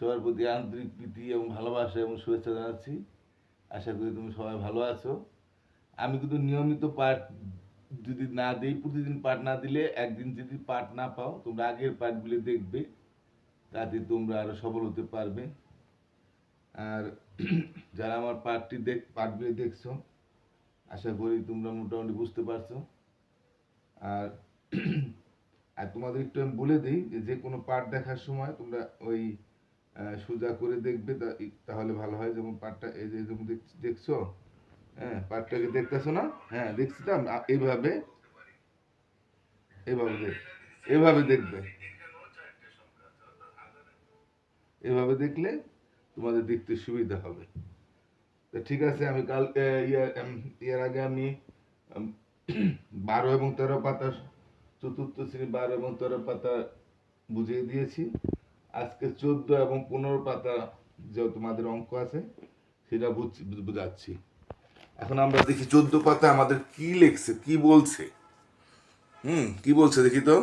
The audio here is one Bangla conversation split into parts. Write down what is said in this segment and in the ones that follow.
সবার প্রতি আন্তরিক প্রীতি এবং ভালোবাসা এবং শুভেচ্ছা জানাচ্ছি। আশা করি তুমি সবাই ভালো আছো। আমি কিন্তু নিয়মিত পাঠ যদি না দিই, প্রতিদিন পাঠ না দিলে, একদিন যদি পাঠ না পাও, তোমরা আগের পাঠগুলি দেখবে, তাতে তোমরা আরো সফল হতে পারবে। আর যারা আমার পাঠগুলি দেখছো, আশা করি তোমরা মোটামুটি বুঝতে পারছো। আর আর তোমাদের একটু আমি বলে দিই যে কোনো পাঠ দেখার সময় তোমরা ওই সোজা করে দেখবে, তাহলে ভালো হয়। যেমন পাঠটা এই যে যেমন দেখছো, হ্যাঁ, পাঠটাকে দেখতেছো না? হ্যাঁ, দেখছি তো। এইভাবে এইভাবে এভাবে দেখবে। এভাবে দেখলে তোমাদের দেখতে সুবিধা হবে। তো ঠিক আছে, আমি কাল ইয়ার আগে আমি 12 এবং 13 পাতা, চতুর্থ শ্রেণী 12 এবং 13 পাতা বুঝিয়ে দিয়েছি। আজকে 14 এবং 15 পাতা যে তোমাদের অঙ্ক আছে সেটা বুঝাচ্ছি। এখন আমরা দেখি 14 পাতা আমাদের কি লিখছে, কি বলছে। কি বলছে দেখি তো।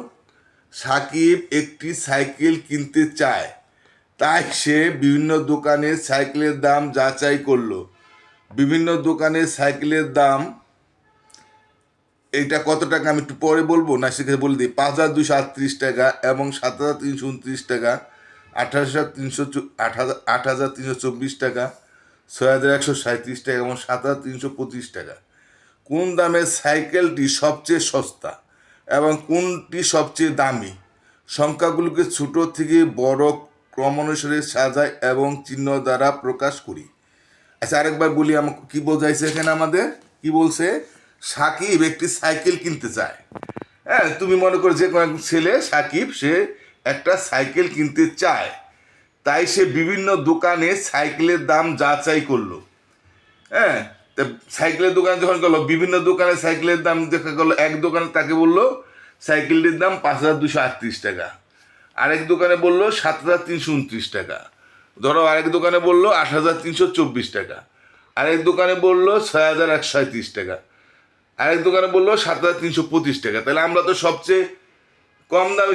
সাকিব একটি সাইকেল কিনতে চায়, তাই সে বিভিন্ন দোকানে সাইকেলের দাম যাচাই করলো। বিভিন্ন দোকানে সাইকেলের দাম এটা কত টাকা আমি একটু পরে বলবো, না সেখানে বলে দিই। 5,238 টাকা এবং 7,329 টাকা, 8,324 টাকা, 6,137 টাকা এবং 7,325 টাকা। কোন দামের সাইকেলটি সবচেয়ে সস্তা এবং কোনটি সবচেয়ে দামি? সংখ্যাগুলোকে ছোট থেকে বড় ক্রমানুসারে সাজাই এবং চিহ্ন দ্বারা প্রকাশ করি। আচ্ছা, আরেকবার বলি, আমাকে কি বোঝাইছে এখানে আমাদের। কি বলছে? সাকিব একটি সাইকেল কিনতে চায়। হ্যাঁ, তুমি মনে করো যে কোনো ছেলে সাকিব, সে একটা সাইকেল কিনতে চায়, তাই সে বিভিন্ন দোকানে সাইকেলের দাম যাচাই করলো। হ্যাঁ, তা সাইকেলের দোকানে যখন গেল, বিভিন্ন দোকানে সাইকেলের দাম দেখা গেলো। এক দোকানে তাকে বললো সাইকেলটির দাম 5,238 টাকা, আরেক দোকানে বললো 7,329 টাকা, ধরো আরেক দোকানে বললো 8,324 টাকা, আরেক দোকানে বললো 6,137 টাকা, আরেক দোকানে বললো 7,325 টাকা। তাহলে আমরা তো সবচেয়ে কম দামি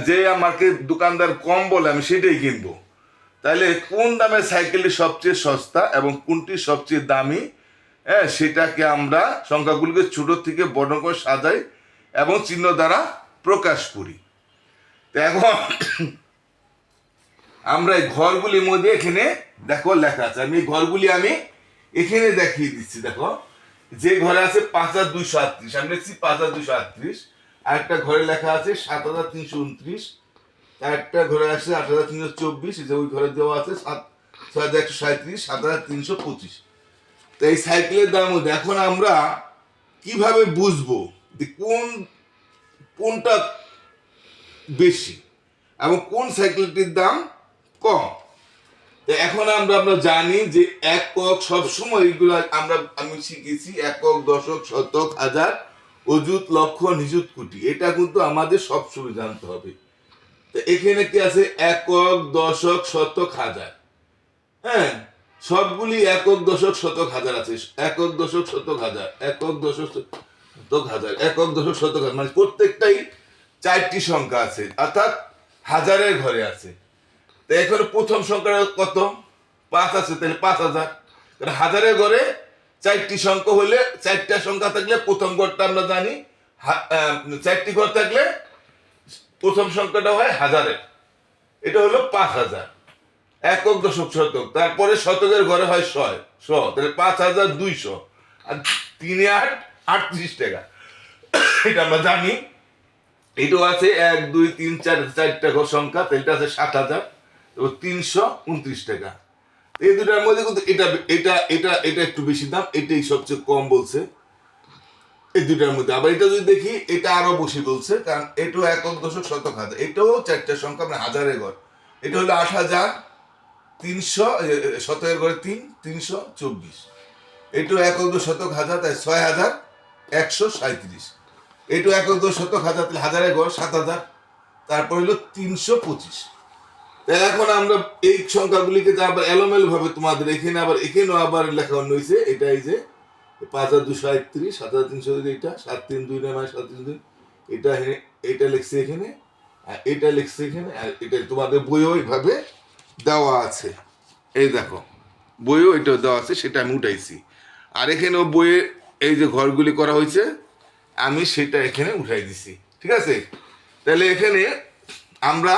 যে আমাকে দোকানদার কম বলে আমি সেটাই কিনবো। তাহলে কোন দামের সাইকেলটি সবচেয়ে সস্তা এবং কোনটি সবচেয়ে দামি, হ্যাঁ, সেটাকে আমরা সংখ্যাগুলোকে ছোট থেকে বড় করে সাজাই এবং চিহ্ন দ্বারা প্রকাশ করি। তো এখন আমরা এই ঘরগুলির মধ্যে এখানে দেখো লেখা আছে, আমি এই ঘরগুলি আমি এখানে দেখিয়ে দিচ্ছি। দেখো, যে ঘরে আছে 5,238, আমি লিখছি 5,238। আরেকটা ঘরে লেখা আছে 7,329, একটা ঘরে আছে 8,324, যে ওই ঘরে দেওয়া আছে 6,137, 7,325। তো এই সাইকেলের দাম মধ্যে এখন আমরা কিভাবে বুঝবো যে কোনটা বেশি এবং কোন সাইকেলটির দাম কম? তো এখন আমরা জানি যে একক, সবসময় এগুলো আমি শিখেছি, একক, দশক, শতক, হাজার, অযুত, লক্ষ, নিযুত, কোটি। এটা কিন্তু আমাদের সবসময় জানতে হবে। তো এখানে কি আছে? একক, দশক, শতক, হাজার। হ্যাঁ, সবগুলি একক, দশক, শতক, হাজার আছে। একক, দশক, শতক, হাজার, একক, দশক, শতক, হাজার, একক, দশক, শতক, হাজার, মানে প্রত্যেকটাই 4টি সংখ্যা আছে, অর্থাৎ হাজারের ঘরে আছে। তো এখন প্রথম সংখ্যাটা কত? 5 আছে, তাহলে 5,000। কারণ হাজারের ঘরে 4টি সংখ্যা হলে, 4টা সংখ্যা থাকলে প্রথম ঘরটা আমরা জানি, 4টি ঘর থাকলে প্রথম সংখ্যাটা হয় হাজারের, এটা হলো 5,000। একক, দশক, শতক, তারপরে শতকের ঘরে হয় 100, তাহলে 5,200, আর 3 8 38 টাকা, এটা আমরা জানি। এটাও আছে 1 2 3 4, 4টা ঘর সংখ্যা, তাহলে এটা আছে 7,000 এবং 329 টাকা। এই দুটার মধ্যে কিন্তু এটা এটা এটা এটা একটু বেশি দাম, এটাই সবচেয়ে কম বলছে এই দুটার মধ্যে। আবার এটা যদি দেখি, এটা আরো বেশি বলছে, কারণ এটাও একক, দশক, শতক, হাজার, এটাও 4টা সংখ্যা, মানে হাজারের ঘর। এটা হলো 8,300, শতকের ঘরে 3,324। এটাও একক, দশ, শতক, হাজার, তাই 6,137। এটাও একক, দশ, শতক, হাজার, তাহলে হাজারের ঘর 7,000, তারপর হলো 325। এখন আমরা এই সংখ্যাগুলিকে আবার এলোমেলো ভাবে তোমাদের এখানে এখানেও আবার লেখা অন্য হয়েছে। এটাই যে 5,238, 7,300, এটা 7,329 মানে 7,329, এটা লিখছে এখানে, আর এটা লিখছে এখানে, আর এটা তোমাদের বইও এইভাবে দেওয়া আছে, এই দেখো বইও এটা দেওয়া আছে, সেটা আমি উঠাইছি। আর এখানেও বইয়ে এই যে ঘরগুলি করা হয়েছে আমি সেটা এখানে উঠাই দিছি, ঠিক আছে। তাহলে এখানে আমরা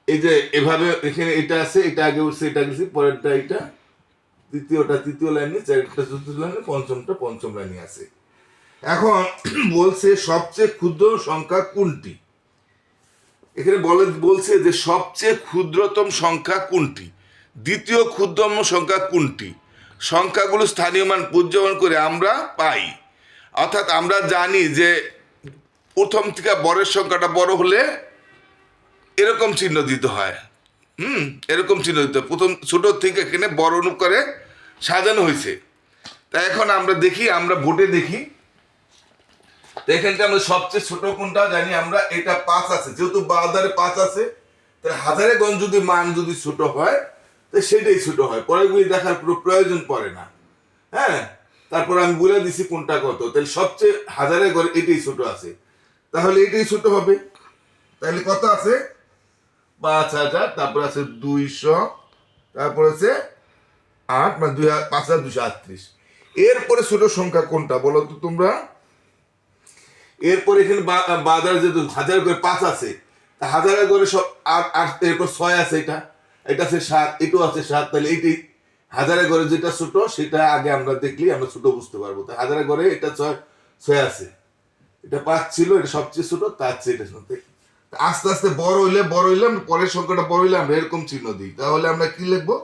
এই যে এভাবে এখানে এটা আছে, এটা আগে উঠছে, এটা গেছি, পরেরটা এটা, তৃতীয়টা তৃতীয় লাইনে, চারটা চতুর্থ লাইনে, পঞ্চমটা পঞ্চম লাইনে আছে। এখন বলছে সবচেয়ে ক্ষুদ্র সংখ্যা কোনটি। এখানে বলছে যে সবচেয়ে ক্ষুদ্রতম সংখ্যা কোনটি, দ্বিতীয় ক্ষুদ্রতম সংখ্যা কোনটি, সংখ্যাগুলো স্থানীয় মান পর্যবেক্ষণ করে আমরা পাই। অর্থাৎ আমরা জানি যে প্রথম থেকে বড়ের সংখ্যাটা বড় হলে এরকম চিহ্ন দিতে হয়, এরকম চিহ্ন দিতে হয়। প্রথম ছোট থেকে এখানে বড় অনুসারে সাজানো হয়েছে। তাই এখন আমরা দেখি, আমরা ভোটে দেখি, তো এখানটা আমরা সবচেয়ে ছোট কোনটা জানি আমরা, এটা 5 আছে, যেহেতু বাজারে 5 আছে, তাহলে হাজারে গঞ্জ যদি মান যদি ছোট হয় তো সেটাই ছোট হয়, পরেরগুলি দেখার কোনো প্রয়োজন পড়ে না। হ্যাঁ, তারপর আমি বলে দিছি কোনটা কত, তাহলে সবচেয়ে হাজারে গড়ে এটাই ছোট আছে, তাহলে এটাই ছোট হবে। তাহলে কত আছে, 5,000, তারপর আছে 200, তারপর আছে 8, মানে 5,238। এরপরে ছোট সংখ্যা কোনটা বলো তো তোমরা। এরপর এখানে বাজারে যেহেতু হাজার করে 5 আছে, তা হাজারে করে সব 8, এরপর 6 আছে, এটা আছে 7, এটাও আছে 7, তাহলে এইটাই হাজারে করে যেটা ছোট সেটা আগে আমরা দেখলি আমরা ছোট বুঝতে পারবো। তাই হাজারে করে এটা 6 আছে, এটা 5 ছিল, এটা সবচেয়ে ছোট, তার চেয়ে এটা ছোট। আস্তে আস্তে বড় হইলে আমরা পরের সংখ্যাটা বড় হইলে আমরা এরকম চিহ্ন দিই, তাহলে আমরা কি লিখবো,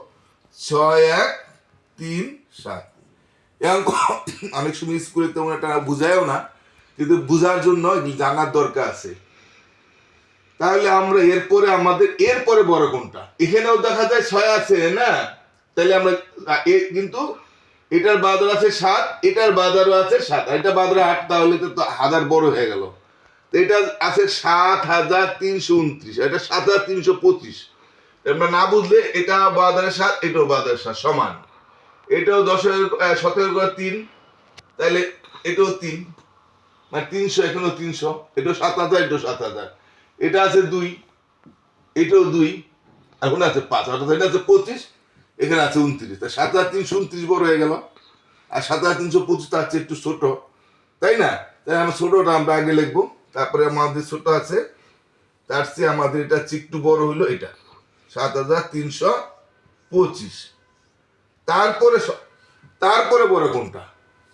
6, 1, 3, 7। এবং অনেক সময় স্কুলে তেমন একটা বুঝায়ও না, কিন্তু বুঝার জন্য জানার দরকার আছে। তাহলে আমরা এরপরে আমাদের এরপরে বড় কোনটা, এখানেও দেখা যায় 6 আছে না, তাহলে আমরা কিন্তু এটার বাজার আছে 7, এটার বাজারও আছে 7, এটা বাজার 8, তাহলে তো হাজার বড় হয়ে গেল। এটা আছে 7,329, এটা 7,325। আমরা না বুঝলে এটা বাজারে 7, এটাও বাজারে 7 সমান, এটাও 17 3, তাহলে এটাও 3, মানে 300, এখানেও 300, এটাও 7,000, এটাও 7,000। এটা আছে 2, এটাও 2, এখন আছে 5, অর্থাৎ এটা আছে 25, এখানে আছে 29, তাই 7,329 বড় হয়ে গেল। আর 7,325 তার চেয়ে একটু ছোট, তাই না। তাই আমরা ছোটটা আমরা আগে লিখবো, তারপরে আমাদের ছোট আছে, তার চেয়ে আমাদের এটা একটু বড় হলো, এটা 7,325। তারপরে তারপরে বড় কোনটা,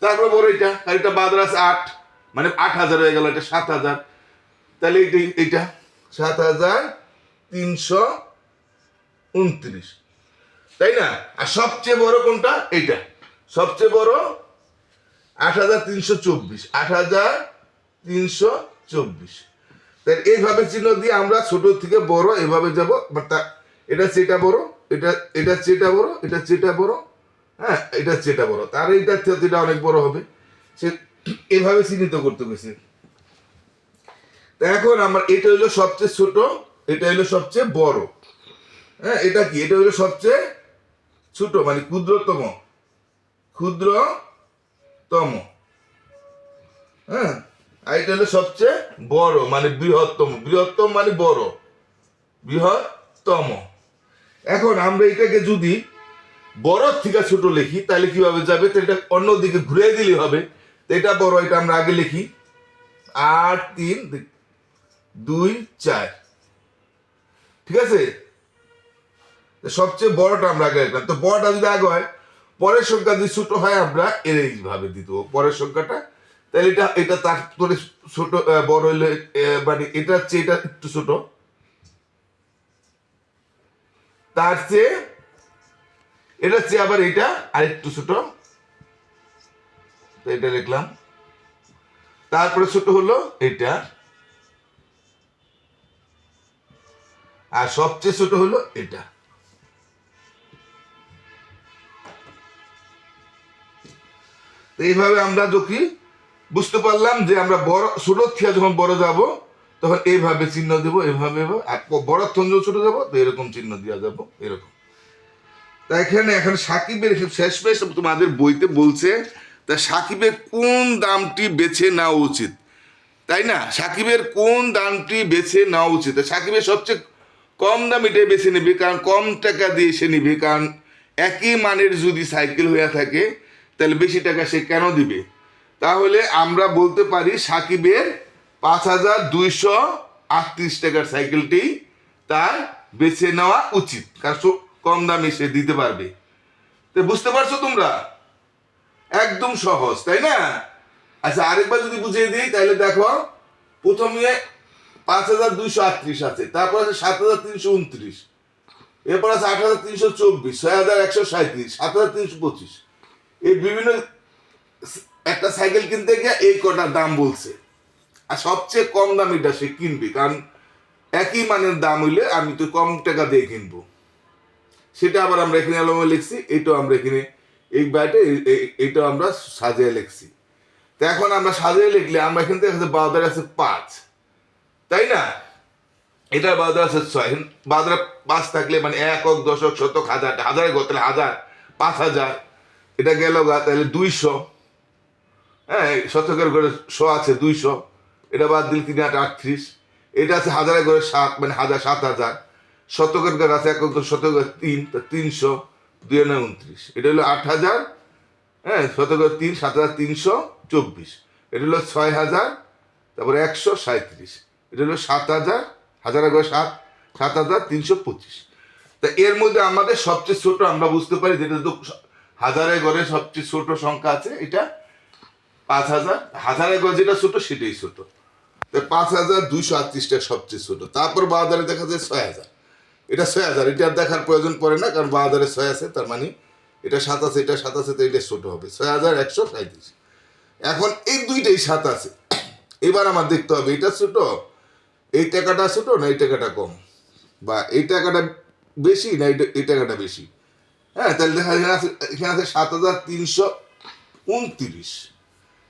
তারপরে বড় এটা, আর এটা বাজার আছে 8, মানে 8,000 হয়ে গেল, এটা 7,000, তাহলে এইটা 7,329, তাই না। আর সবচেয়ে বড় কোনটা, এইটা সবচেয়ে বড় 8,324, 8,324। তাই এইভাবে চিহ্ন দিয়ে আমরা ছোট থেকে বড় এভাবে যাব, এটা চেটা বড়, এটা চেটা বড়, এটা চেটা বড়, হ্যাঁ, এটা চেটা বড়, তার এইটার থেকে এটা অনেক বড় হবে, সে এভাবে চিহ্নিত করতে গেছে। এখন আমার এটা হইলো সবচেয়ে ছোট, এটা হইলো সবচেয়ে বড়, হ্যাঁ, এটা কি, এটা হইলো সবচেয়ে ছোট মানে ক্ষুদ্রতম, ক্ষুদ্রতম, হ্যাঁ, আর এটা হলো সবচেয়ে বড় মানে বৃহত্তম, বৃহত্তম মানে বড়, বৃহত্তম। এখন আমরা এটাকে যদি বড় থেকে ছোট লিখি তাহলে কিভাবে যাবে, তো এটা অন্যদিকে ঘুরে দিলে হবে। তো এটা বড়, এটা আমরা আগে লিখি 8, 3, 2, 4, ঠিক আছে। সবচেয়ে বড়টা আমরা আগে লিখলাম, তো বড়টা যদি আগে হয়, পরের সংখ্যা যদি ছোট হয় আমরা এইভাবে দিতে হবে পরের সংখ্যাটা, তাহলে এটা তার ছোট বড় হইলে মানে এটা চেয়ে এটা একটু ছোট, তার চেয়ে এটা চেয়ে আবার এটা আর একটু ছোট, তো এটা লিখলাম। তারপরে ছোট হলো এটা, আর সবচেয়ে ছোট হলো এটা। তো এইভাবে আমরা যদি বুঝতে পারলাম যে আমরা বড় ছোট থেকে যখন বড় যাব তখন এইভাবে চিহ্ন দেবো, এইভাবে, আর বড় থেকে ছোট যাবো তো এরকম চিহ্ন দেওয়া যাবো, এরকম। তা এখানে সাকিবের শেষমেশ তোমাদের বইতে বলছে, তা সাকিবের কোন দামটি বেছে নেওয়া উচিত, তাই না, সাকিবের কোন দামটি বেছে নেওয়া উচিত। সাকিবের সবচেয়ে কম দামিটাই বেছে নিবি, কারণ কম টাকা দিয়ে সে নিবি, কারণ একই মানের যদি সাইকেল হয়ে থাকে তাহলে বেশি টাকা সে কেন দিবে। তাহলে আমরা বলতে পারি সাকিবের 5,238 টাকার সাইকেলটি তার বেছে নেওয়া উচিত, কারণ কম দামে সে দিতে পারবে। তো বুঝতে পারছো তোমরা? একদম সহজ, তাই না? আচ্ছা, আরেকবার যদি বুঝিয়ে দিই তাহলে দেখো, প্রথমে 5,238 আছে, তারপর আছে 7,329, এরপর আছে 8,324, 6,137, 7,325। এই বিভিন্ন একটা সাইকেল কিনতে গিয়ে এই কটা দাম বলছে, আর সবচেয়ে কম দামিটা সে কিনবে, কারণ একই মানের দাম হইলে আমি তো কম টাকা দিয়ে কিনবো। সেটা আবার আমরা এখানে আলমে লিখছি, এটাও আমরা এখানে এই বাইটে এইটাও আমরা সাজিয়ে লিখছি। তো এখন আমরা সাজিয়ে লিখলে আমরা এখান থেকে বাজারে আছে 5, তাই না? এটার বাজার আছে 6, বাজারে 5 থাকলে মানে একক, দশক, শতক, হাজার, হাজারে গো তাহলে 1000, 5,000, এটা গেল গা তাহলে 200। হ্যাঁ, শতকের ঘরে 100 আছে 200, এটা বাদ দিলে 3,838। এটা আছে হাজারে ঘরে 7, মানে 1000, 7,000। শতকের ঘরে আছে একক, শতকের 3, 300, 2,29, এটা হলো 8,000। হ্যাঁ, শতকের 3, 7,324, এটা হলো 6,000, তারপরে 137, এটা হলো 7,000, হাজারে ঘরে 7, 7,325। তা এর মধ্যে আমাদের সবচেয়ে ছোট আমরা বুঝতে পারি, যেটা তো হাজারে ঘরে সবচেয়ে ছোট সংখ্যা আছে, এটা 5,000। হাজারে ঘরে যেটা ছোট সেটাই ছোট, 5,238টা সবচেয়ে ছোট। তারপর বাজারে দেখা যায় 6,000, এটা 6,000, এটা আর দেখার প্রয়োজন পড়ে না, কারণ বাজারে 6 আছে, তার মানে এটা 7 আছে, এটা 7 আছে, তো এটা ছোট হবে 6,137। এখন এই দুইটাই 7 আছে, এবার আমার দেখতে হবে এটা ছোট, এই টাকাটা ছোট না এই টাকাটা কম, বা এই টাকাটা বেশি না এই টাকাটা বেশি। হ্যাঁ, তাহলে দেখা যায় এখানে আছে 7,329,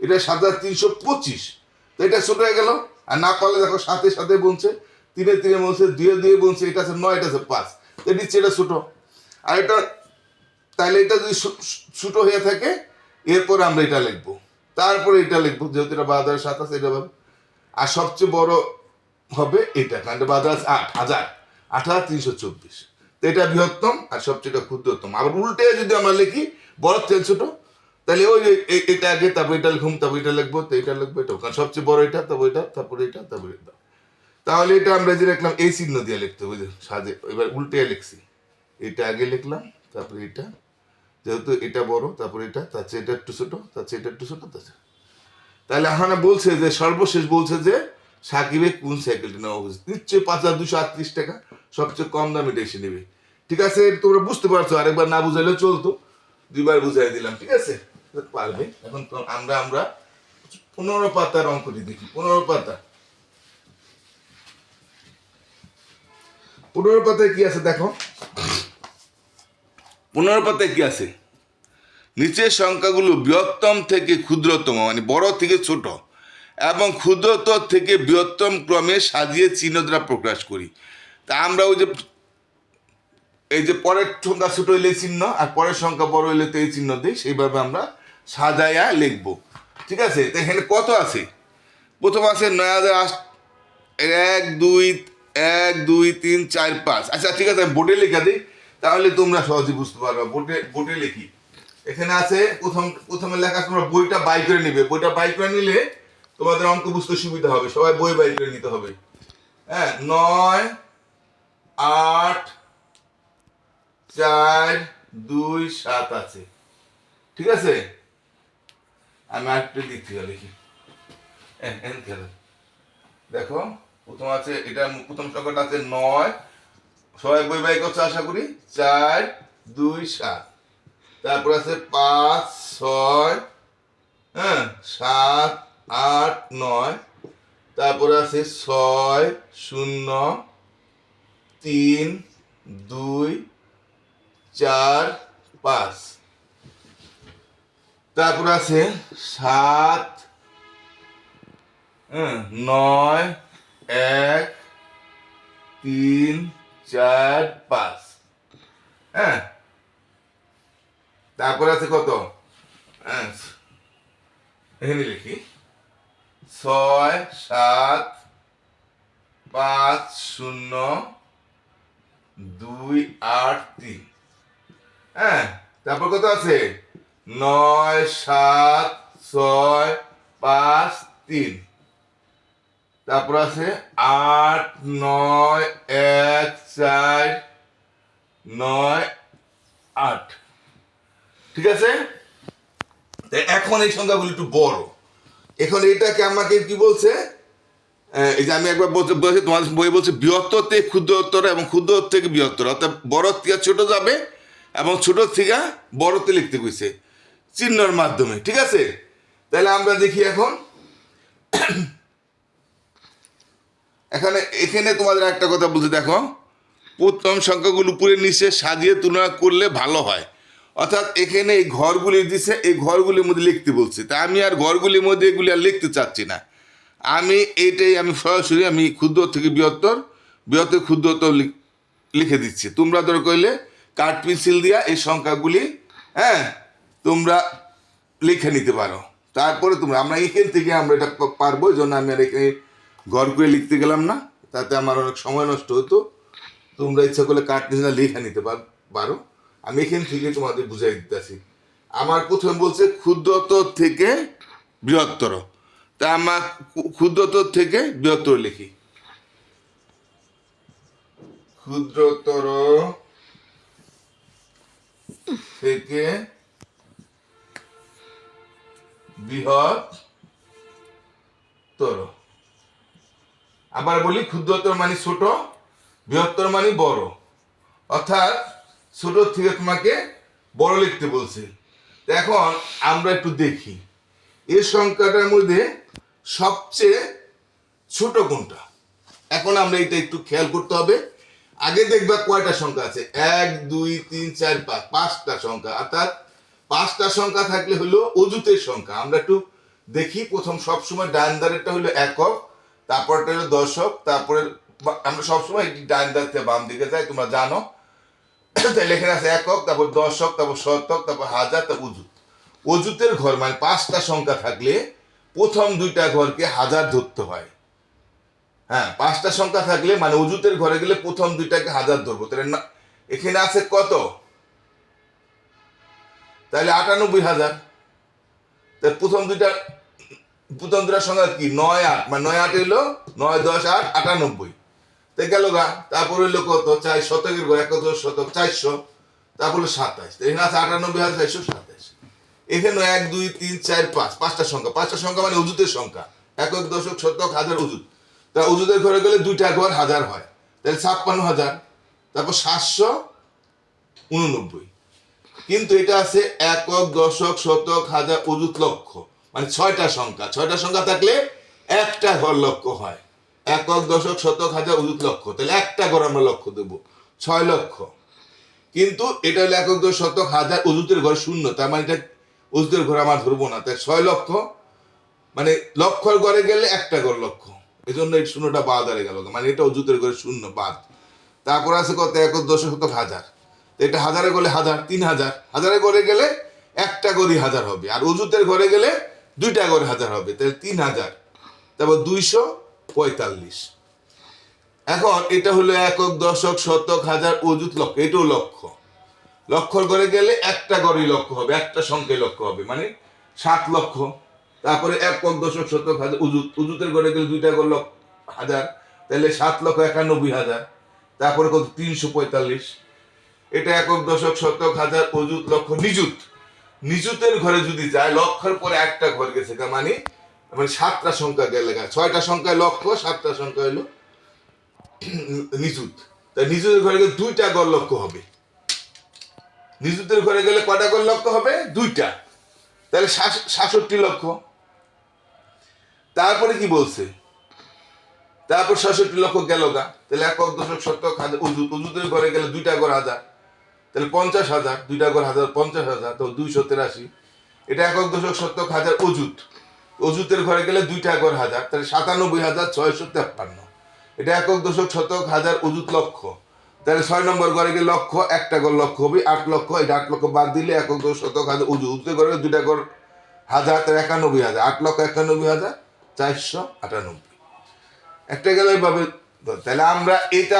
এটা 7,325, তো এটা ছোট হয়ে গেল। আর না পারলে দেখো 7-এর সাথে বলছে, 3-এ বলছে, 2-এ বলছে, এটা আছে 9, এটা আছে 5, তো নিচ্ছে এটা ছোট। আর এটা তাহলে এটা যদি ছোট হয়ে থাকে, এরপর আমরা এটা লিখবো, তারপরে এটা লিখবো, যেহেতু এটা বাজারে 7 আছে এটা ভাবে। আর সবচেয়ে বড় হবে এটা, কারণ এটা বাজারে আছে 8,000, 8,324, তো এটা বৃহত্তম আর সবচেয়ে ক্ষুদ্রতম। আবার উল্টে যদি আমরা লিখি বড় থেকে ছোট, তাহলে ওই এটা আগে, তারপর এটা লিখুন, তারপর এটা লিখবো, তো এটা লিখবো, এটা, কারণ সবচেয়ে বড় এটা, তারপর এটা, তারপরে এটা, তারপরে এটা। তাহলে এটা আমরা যে লিখলাম এই চিহ্ন দিয়ে লিখতে হবে সাজে, এবার উল্টে লিখছি, এটা আগে লিখলাম, তারপরে এটা, যেহেতু এটা বড়, তারপরে এটা, তার চেয়ে এটা একটু ছোট, তার চেয়ে এটা একটু ছোট, তাহলে এখন বলছে যে সর্বশেষ বলছে যে সাকিবের কোন সাইকেলটি নেওয়া উচিত, নিশ্চয়ই 5,238 টাকা সবচেয়ে কম দামে এসে নেবে। ঠিক আছে, তোমরা বুঝতে পারছো, আরেকবার না বুঝাইলে চলতো, 2বার বুঝাই দিলাম, ঠিক আছে, পারবে। এখন আমরা 15 পাতার অঙ্কটি দেখি। 15 পাতা, 15 পাতায় কি আছে দেখো। 15 পাতায় কি আছে, নিচের সংখ্যাগুলো বৃহত্তম থেকে ক্ষুদ্রতম, মানে বড় থেকে ছোট এবং ক্ষুদ্রতর থেকে বৃহত্তম ক্রমে সাজিয়ে চিহ্ন দ্বারা প্রকাশ করি। তা আমরা ওই যে এই যে পরের সংখ্যা ছোট হইলে চিহ্ন, আর পরের সংখ্যা বড় হইলে তো এই চিহ্ন দিই, সেইভাবে আমরা সাজাইয়া লিখবো। ঠিক আছে, তো এখানে কত আছে? প্রথম আছে 9,008, 1, 2, 1, 2, 3, 4, 5। আচ্ছা ঠিক আছে, আমি বোর্ডে লিখে দিই, তাহলে তোমরা সহজে বুঝতে পারবে। বোর্ডে লিখি, এখানে আছে প্রথমে লেখা, তোমরা বইটা বাই করে নিবে, বইটা বাই করে নিলে তোমাদের অঙ্ক বুঝতে সুবিধা হবে, সবাই বই বাই করে নিতে হবে। হ্যাঁ, 9, 8, 4, 2, 7 আছে, ঠিক আছে। আমি আরেকটু দিচ্ছি, লিখি, দেখো প্রথম আছে, এটা প্রথম সংখ্যাটা আছে 9, সবাই বই বাই করছে আশা করি, 4, 2, 7, তারপর আছে 5, 6, হ্যাঁ, 7, 8, 9, তারপরে আছে 6, 0, 3, 2, 4, 5, তারপর আছে 7, 9, 1, 3, 4, 5, হ্যাঁ, তারপর আছে কত, হ্যাঁ, এখানে লিখি 6, 7, 5, 0, 2 8 3। হ্যাঁ, তারপর কত আছে 9 7 6 5 3। তারপর আছে 8 9 1 4 9 8। ঠিক আছে, এখন এই সংখ্যাগুলো একটু বড়। এখন এটাকে আমাকে কি বলছে, এই যে আমি একবার বলছি তোমাদের বই বলছে বৃহত্তর থেকে ক্ষুদ্রতর এবং ক্ষুদ্রতর থেকে বৃহত্তর, অর্থাৎ বড় থেকে ছোট যাবে এবং ছোট থেকে বড়তে লিখতে কইছে চিহ্নর মাধ্যমে। ঠিক আছে, তাহলে আমরা দেখি এখন এখানে তোমাদের একটা কথা বলতে দেখো, প্রথম সংখ্যাগুলো উপরে নিচে সাজিয়ে তুলনা করলে ভালো হয়। অর্থাৎ এখানে এই ঘরগুলি দিছে, এই ঘরগুলির মধ্যে লিখতে বলছে, তা আমি আর ঘরগুলির মধ্যে এগুলি আর লিখতে চাচ্ছি না। আমি সরাসরি আমি ক্ষুদ্র থেকে বৃহত্তর, বৃহত্তর ক্ষুদ্রতর লিখে দিচ্ছি। তোমরা ধর কইলে কাঠ পেন্সিল দিয়া এই সংখ্যাগুলি তোমরা লিখে নিতে পারো। তারপরে আমরা এখান থেকে আমরা এটা পারবো, এই জন্য আমি আর এখানে ঘর করে লিখতে গেলাম না, তাতে আমার অনেক সময় নষ্ট হতো। তোমরা ইচ্ছা করলে কাঠ পেন্সিল লিখে নিতে পারো। আমি এখান থেকে তোমাদের বুঝাই দিতেছি। আমার প্রথমে বলছে ক্ষুদ্রতর থেকে বৃহত্তর, তা আমার ক্ষুদ্রতর থেকে বৃহত্তর লিখি। ক্ষুদ্রতর থেকে বৃহত্তর। আবার বলি ক্ষুদ্রতর মানে ছোট, বৃহত্তর মানে বড়। অর্থাৎ ছোট থেকে তোমাকে বড় লিখতে বলছে। এখন আমরা একটু দেখি এই সংখ্যাটার মধ্যে সবচেয়ে ছোট কোনটা। এখন আমরা এটা একটু খেয়াল করতে হবে। আগে দেখবা কয়টা সংখ্যা আছে, 1 2 3 4 5, 5টা সংখ্যা। অর্থাৎ 5টা সংখ্যা থাকলে হলো অযুতের সংখ্যা। আমরা একটু দেখি, প্রথম সবসময় ডান ধারেরটা হলো একক, তারপরটা হলো দশক, তারপরে আমরা সবসময় ডান ধার থেকে বাম দিকে যাই, তোমরা জানো। তাহলে এখানে আছে একক, তারপর দশক, তারপর শতক, তারপর হাজার, তারপর অযুত। অযুতের ঘর মানে 5টা সংখ্যা থাকলে প্রথম 2টা ঘরকে হাজার ধরতে হয়। হ্যাঁ, 5টা সংখ্যা থাকলে মানে অযুতের ঘরে গেলে প্রথম 2টাকে হাজার ধরবো। তাহলে এখানে আছে কত, তাহলে 98,000। তাহলে প্রথম দুটা সংখ্যা কি 9 8, মানে 9 8 হইলো 9 10 8 98। তাই গেল গা। তারপর হইলো কত 4 শতকের ঘর, 1 শতক 400, তারপর হলো 27। এখানে আছে 98,427। এখানে 1 2 3 4 5, 5টা সংখ্যা। 5টা সংখ্যা মানে অযুতের সংখ্যা, একক দশক শতক হাজার অযুত। তা অযুতের ঘরে গেলে 2টা ঘর হাজার হয়, তাহলে 56,000। তারপর 789। কিন্তু এটা আছে একক দশক শতক হাজার অযুত লক্ষ, মানে 6টা সংখ্যা। 6টা সংখ্যা থাকলে একটা ঘর লক্ষ হয়, একক দশক শতক হাজার অযুত লক্ষ। তাহলে একটা ঘর আমরা লক্ষ দেবো, 6 লক্ষ। কিন্তু এটা হলো একক দশক শতক হাজার অযুতের ঘর শূন্য, তার মানে এটা অযুতের ঘর আমার ধরবো না। তাই 6 লক্ষ মানে লক্ষর ঘরে গেলে একটা ঘর লক্ষ, এই জন্য এই শূন্যটা বাদ হয়ে গেল, মানে এটা অযুতের ঘরে শূন্য বাদ। তারপর আছে কত একক দশক শতক হাজার, এটা হাজারে গেলে হাজার, 3000। হাজারে ঘরে গেলে একটা গড়ি হাজার হবে, আর অযুতের ঘরে গেলে 2টা গড়ে হাজার হবে, তাহলে 3000। তারপর 245। এখন এটা হলো একক দশক শতক হাজার অযুত লক্ষ, এটাও লক্ষ। লক্ষর ঘরে গেলে একটা গড়ই লক্ষ হবে, একটা সংখ্যায় লক্ষ হবে, মানে 7 লক্ষ। তারপরে একক দশক শতক হাজার অযুত, অযুতের ঘরে গেলে 2টা গড় লক্ষ হাজার, তাহলে 7,91,000। তারপরে কত 345। এটা একক দশক শতক হাজার অযুত লক্ষ নিযুত। নিযুতের ঘরে যদি যায় লক্ষের পরে একটা ঘর গেছে, মানে 7টা সংখ্যা গেলে, 6টা সংখ্যায় লক্ষ, 7টা সংখ্যা হলো নিযুত। তাই নিযুতের ঘরে গেলে 2টা গড় লক্ষ হবে। নিযুতের ঘরে গেলে কয়টা গড় লক্ষ হবে, 2টা, তাহলে 67 লক্ষ। তারপরে কি বলছে, তারপর 67 লক্ষ গেল গা। তাহলে একক দশক শতক হাজার অযুত, অযুতের ঘরে গেলে 2টা গড় হাজার, তাহলে 50,000, 2টা ঘর হাজার 50,000, তো 283। এটা একক দশক শতক হাজার অযুত, অযুতের ঘরে গেলে 2টা ঘর হাজার, তাহলে 97,653। এটা একক দশক শতক হাজার অযুত লক্ষ, তাহলে 6 নম্বর ঘরে গেলে লক্ষ, একটা ঘর লক্ষ হবে 8 লক্ষ। এটা 8 লক্ষ বাদ দিলে একক দশক শতক হাজার অযুত, অযুতের ঘরে 2টা ঘর হাজার, তাহলে 91,000, 8,91,498। একটা গেল এইভাবে তাহলে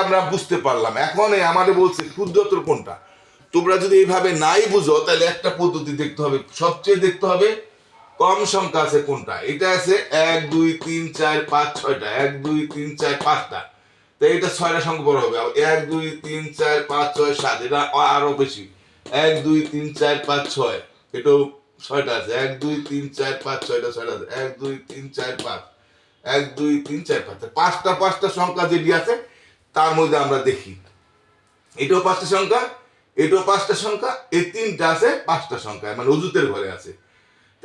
আমরা বুঝতে পারলাম। এখন আমাদের বলছে ক্ষুদ্রতর কোনটা। তোমরা যদি এইভাবে নাই বুঝো তাহলে একটা পদ্ধতি দেখতে হবে, সবচেয়ে দেখতে হবে কম সংখ্যা আছে কোনটা। এটা আছে 1 2 3 4 5 6টা, 1 2 3 4 5টা, তো এটা 6টা সংখ্যা বড় হবে। 1 2 3 4 5 6 7, এটা আরো বেশি। 1 2 3 4 5 6, এটাও 6টা আছে। 1 2 3 4 5 6টা 6টা আছে। 1 2 3 4 5, 1 2 3 4 5, পাঁচটা পাঁচটা সংখ্যা যেটি আছে তার মধ্যে আমরা দেখি এটাও পাঁচটা সংখ্যা, এটাও পাঁচটা সংখ্যা, এই তিনটা আছে পাঁচটা সংখ্যা, মানে অজুতের ঘরে আছে।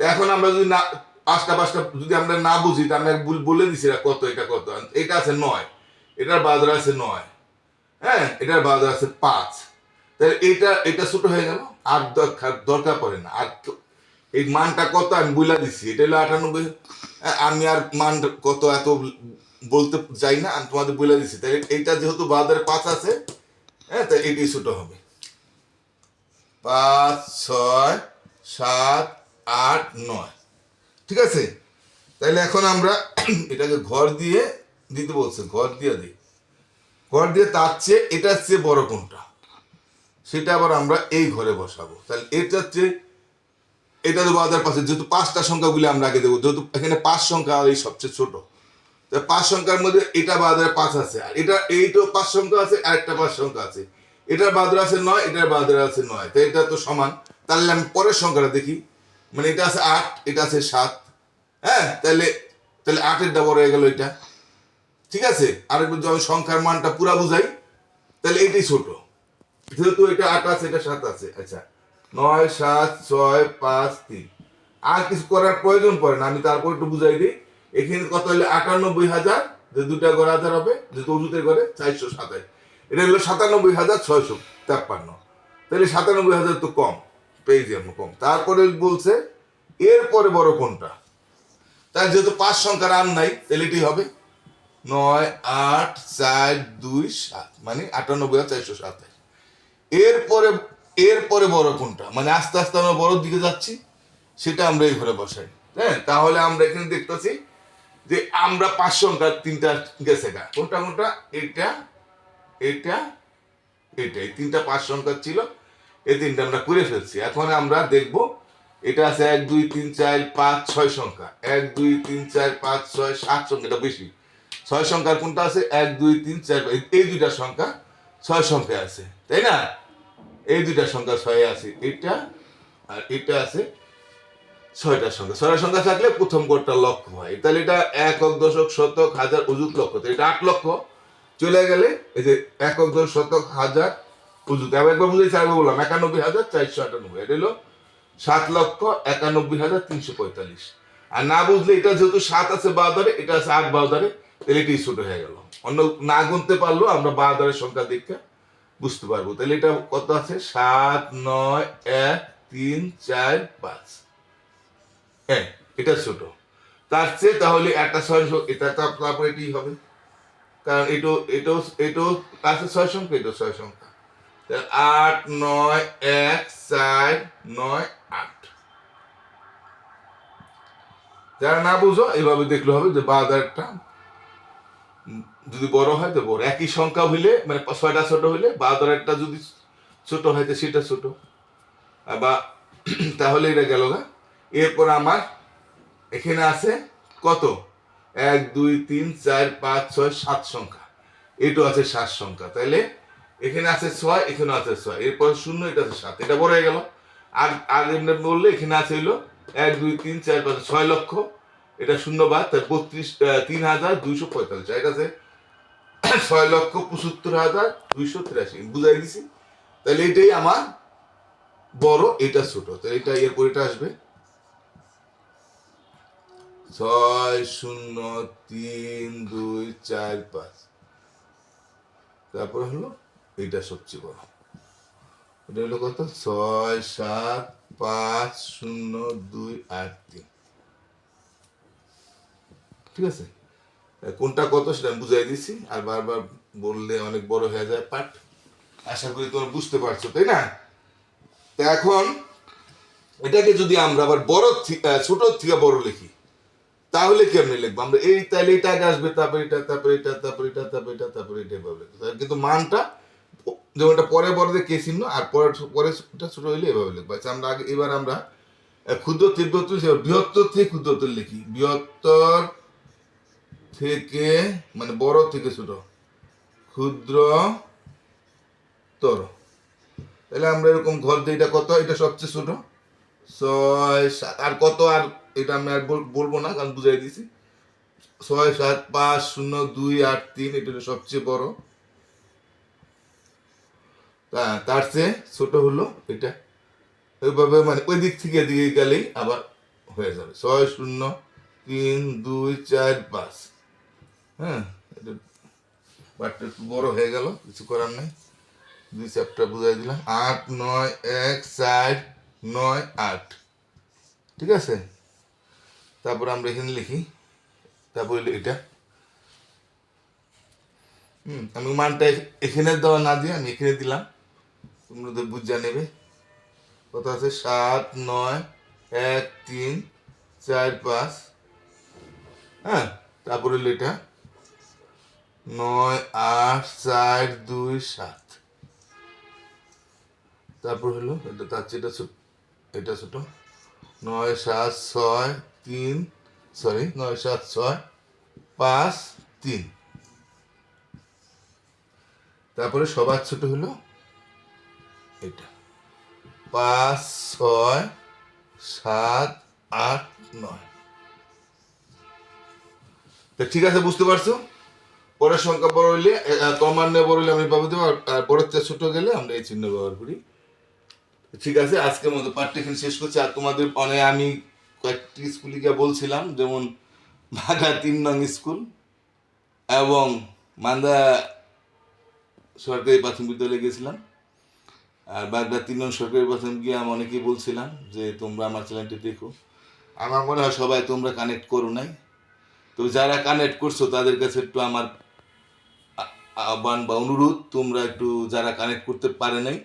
তো এখন আমরা যদি না পাঁচটা পাঁচটা যদি আমরা না বুঝি, তা আমরা বলে দিছি এটা কত, এটা কত। এটা আছে 9, এটার বাজার আছে 9, হ্যাঁ, এটার বাজার আছে 5। তাহলে এটা ছোট হয়ে গেল, আর দরকার পড়ে না। আর এই মানটা কত আমি বলে দিছি, এটা হলো 98। আমি আর মান কত এত বলতে চাই না, আমি তোমাদের বলে দিছি। তাই এইটা যেহেতু বাজারে 5 আছে, হ্যাঁ, তাই এটাই ছোট হবে। 5 6 7 8 9, ঠিক আছে। তাহলে এখন আমরা এটাকে ঘর দিয়ে দিতে বলছে, ঘর দিয়ে দিই। ঘর দিয়ে তার চেয়ে এটার চেয়ে বড় কোনটা, সেটা আবার আমরা এই ঘরে বসাবো। তাহলে এটার চেয়ে এটা তো বাজার পাশে, যেহেতু পাঁচটা সংখ্যাগুলি আমরা আগে দেবো, যেহেতু এখানে 5 সংখ্যা এই সবচেয়ে ছোট, 5 সংখ্যার মধ্যে এটা বাজারে 5 আছে, আর এইটাও 5 সংখ্যা আছে, আর একটা 5 সংখ্যা আছে। এটার বাজারে আছে 9, এটার বাজারে আছে 9, তো এটা তো সমান। তাহলে আমি পরের সংখ্যাটা দেখি, মানে এটা আছে 8, এটা আছে 7, হ্যাঁ, তাহলে 8-এরটা বড় হয়ে গেল এটা, ঠিক আছে। আরেকবার যদি আমি সংখ্যার মানটা পুরা বুঝাই, তাহলে এটাই ছোট, যেহেতু এটা 8 আছে, এটা 7 আছে। আচ্ছা, 9 7 6 5 3, আর কিছু করার প্রয়োজন পড়ে না, আমি তারপর একটু বুঝাই দিই। এখানে কত হলে 98,000, যে দুটা ঘর আধার হবে, যেহেতু অজুতের ঘরে 427, এটা হলো 97,653। তাহলে 97,000 তো কম, পেয়ে যাবো কম। তারপরে বলছে এরপরে বড় কোনটা, তার যেহেতু 5 সংখ্যার আর নাই, তাহলে এটি হবে 9 8 4 2 7, মানে 98,427। এরপরে বড় কোনটা, মানে আস্তে আস্তে আমরা বড়র দিকে যাচ্ছি, সেটা আমরা এই ঘরে বসাই। হ্যাঁ, তাহলে আমরা এখানে দেখতেছি যে আমরা 5 সংখ্যার 3টা গেছে গা। কোনটা কোনটা, এটা এটা এটা, এই 3টা 5 সংখ্যার ছিল, এই 3টা আমরা করে ফেলছি। এখন আমরা দেখব এটা আছে 1 2 3 4 5 6 সংখ্যা, 1 2 3 4 5 6 7 সংখ্যা, এটা বেশি। 6 সংখ্যার কোনটা আছে, 1 2 3 4, এই দুইটা সংখ্যা 6 সংখ্যা আছে, তাই না। এই দুইটা সংখ্যা 6 আছে, এটা আর এটা আছে 6টা সংখ্যা। 6টা সংখ্যা থাকলে প্রথম কোডটা লক্ষ হয়। তাহলে এটা একক দশক শতক হাজার অযুত লক্ষ, তো এটা 8 লক্ষ চলে গেলে এই যে একক দশক শতক হাজার অযুত, একবার বুঝেছি, আগে বললাম 91,498, এটা হলো 7,91,345। আর না বুঝলে, এটা যেহেতু 7 আছে বাউদারে, এটা আছে 8 বাউদারে, তাহলে এটাই ছোট হয়ে গেল। অন্য না গুনতে পারলেও আমরা বাউদারের সংখ্যা দেখে বুঝতে পারবো। তাহলে এটা কত আছে, 7 9 1 3 4 5, হ্যাঁ, এটা ছোট তার চেয়ে। তাহলে একটা 6, এটা তারপর এটি হবে, কারণ এটাও আছে 6 সংখ্যা, এটাও 6 সংখ্যা। 8 9 1 4 9 8। যারা না বুঝো এভাবে দেখলে হবে যে বাজারটা যদি বড় হয় তো বড়, একই সংখ্যা হইলে, মানে 6টা ছোট হইলে বাজারটা যদি ছোট হয় তো সেটা ছোট, বা তাহলে এটা গেল না। এরপর আমার এখানে আছে কত, 1 2 3 4 5 6 7 সংখ্যা, এটাও আছে 7 সংখ্যা। তাহলে এখানে আছে 6, এখানে আছে 6, এরপর 0, এটা আছে 7, এটা বড় হয়ে গেল। আর এমনি বললে এখানে আছে হইলো 1 2 3 4 5 6 লক্ষ, এটা 0 বাদ, তাই 3,245, এটা আছে 6,75,283, বুঝাই দিছি। তাহলে এটাই আমার বড়, এটা ছোট, তাহলে এটা এরপর এটা আসবে 6 0 3 2 4 5, তারপর হলো এটা সবচেয়ে বড়, এটা হলো কত, 6 7 5 0 2 8 3, ঠিক আছে। কোনটা কত সেটা আমি বুঝাই দিছি, আর বারবার বললে অনেক বড় হয়ে যায় পাঠ। আশা করি তোমরা বুঝতে পারছো, তাই না। তো এখন এটাকে যদি আমরা আবার ছোট থেকে বড় লিখি, তাহলে কেমনে লিখবো আমরা? এই তাহলে এটা আগে আসবে, তারপরে এটা, তারপরে এটা, তারপরে এটা, তারপরে এটা, তারপরে এটা, এভাবে লিখবো। কিন্তু মানটা যেমন এটা পরে বড় দিয়ে কে চিহ্ন, আর পরে পরে এটা ছোট হইলে এভাবে লিখবো। আচ্ছা আমরা আগে এবার আমরা ক্ষুদ্র তীব্রতর বৃহত্তর থেকে ক্ষুদ্রতর লিখি। বৃহত্তর থেকে মানে বড় থেকে ছোট, ক্ষুদ্রতর। তাহলে আমরা এরকম ঘর দিয়ে এটা কত, এটা সবচেয়ে ছোট 6 7, আর কত, আর এটা আমি আর বলবো না কারণ বুঝাই দিয়েছি। 6 7 5 0 2 8 3, এটা হলো সবচেয়ে বড়। তার চেয়ে ছোট হলো এটা। ওইভাবে মানে ওই দিক থেকে এদিকে গেলেই আবার হয়ে যাবে 6 0 3 2 4 5। হ্যাঁ, এটা বাটটা একটু বড় হয়ে গেল, কিছু করার নাই। 2 চ্যাপ্টার বুঝাই দিলাম। 8 9 1 4 9 8, ঠিক আছে। তারপর আমরা এখানে লিখি, তারপর এটা আমি মানটা এখানে দেওয়া না দিয়ে আমি এখানে দিলাম, তোমরা তো বুঝা নেবে। কত আছে 7 9 1 3 4 5। হ্যাঁ, তারপর হলো এটা 9 8 4 2 7। তারপর হলো এটা, তার চেয়ে এটা ছোট, এটা ছোট 9 7 6 3, সরি 9 7 6 5 3। তারপরে সবার ছোট হলো এটা 5 6 7 8 9। তা ঠিক আছে, বুঝতে পারছো? পরের সংখ্যা বড় হইলে ক্রমান্বয়ে বড় হইলে আমি পাবো দেবো, আর বড়ের চেয়ে ছোট গেলে আমরা এই চিহ্ন ব্যবহার করি। ঠিক আছে, আজকের মতো পাঠটা এখানে শেষ করছি। আর তোমাদের অনেক আমি কয়েকটি স্কুলে গিয়ে বলছিলাম, যেমন বাঘা 3 নং স্কুল এবং মান্দা সরকারি প্রাথমিক বিদ্যালয়ে গেছিলাম। আর বাগদা 3 নং সরকারি প্রাথমিক গিয়ে আমি অনেকেই বলছিলাম যে তোমরা আমার চ্যানেলটি দেখো। আমার মনে হয় সবাই তোমরা কানেক্ট করো নাই। তো যারা কানেক্ট করছো তাদের কাছে একটু আমার আহ্বান বা অনুরোধ, তোমরা একটু যারা কানেক্ট করতে পারে নাই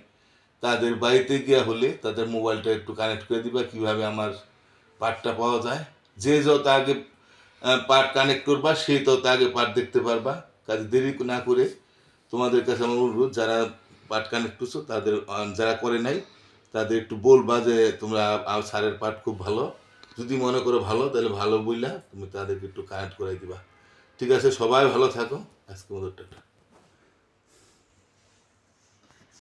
তাদের বাড়িতে গিয়া হলে তাদের মোবাইলটা একটু কানেক্ট করে দিবা, কীভাবে আমার পার্টটা পাওয়া যায়। যে যত আগে পার্ট কানেক্ট করবা সেই তত আগে পার্ট দেখতে পারবা। কাজে দেরি না করে তোমাদের কাছে আমার অনুরোধ, যারা পার্ট কানেক্ট করছো তাদের, যারা করে নাই তাদের একটু বলবা যে তোমরা স্যারের পার্ট খুব ভালো, যদি মনে করো ভালো তাহলে ভালো বললা তুমি তাদেরকে একটু কানেক্ট করে দিবা। ঠিক আছে, সবাই ভালো থাকো, আজকে মতো টাটা।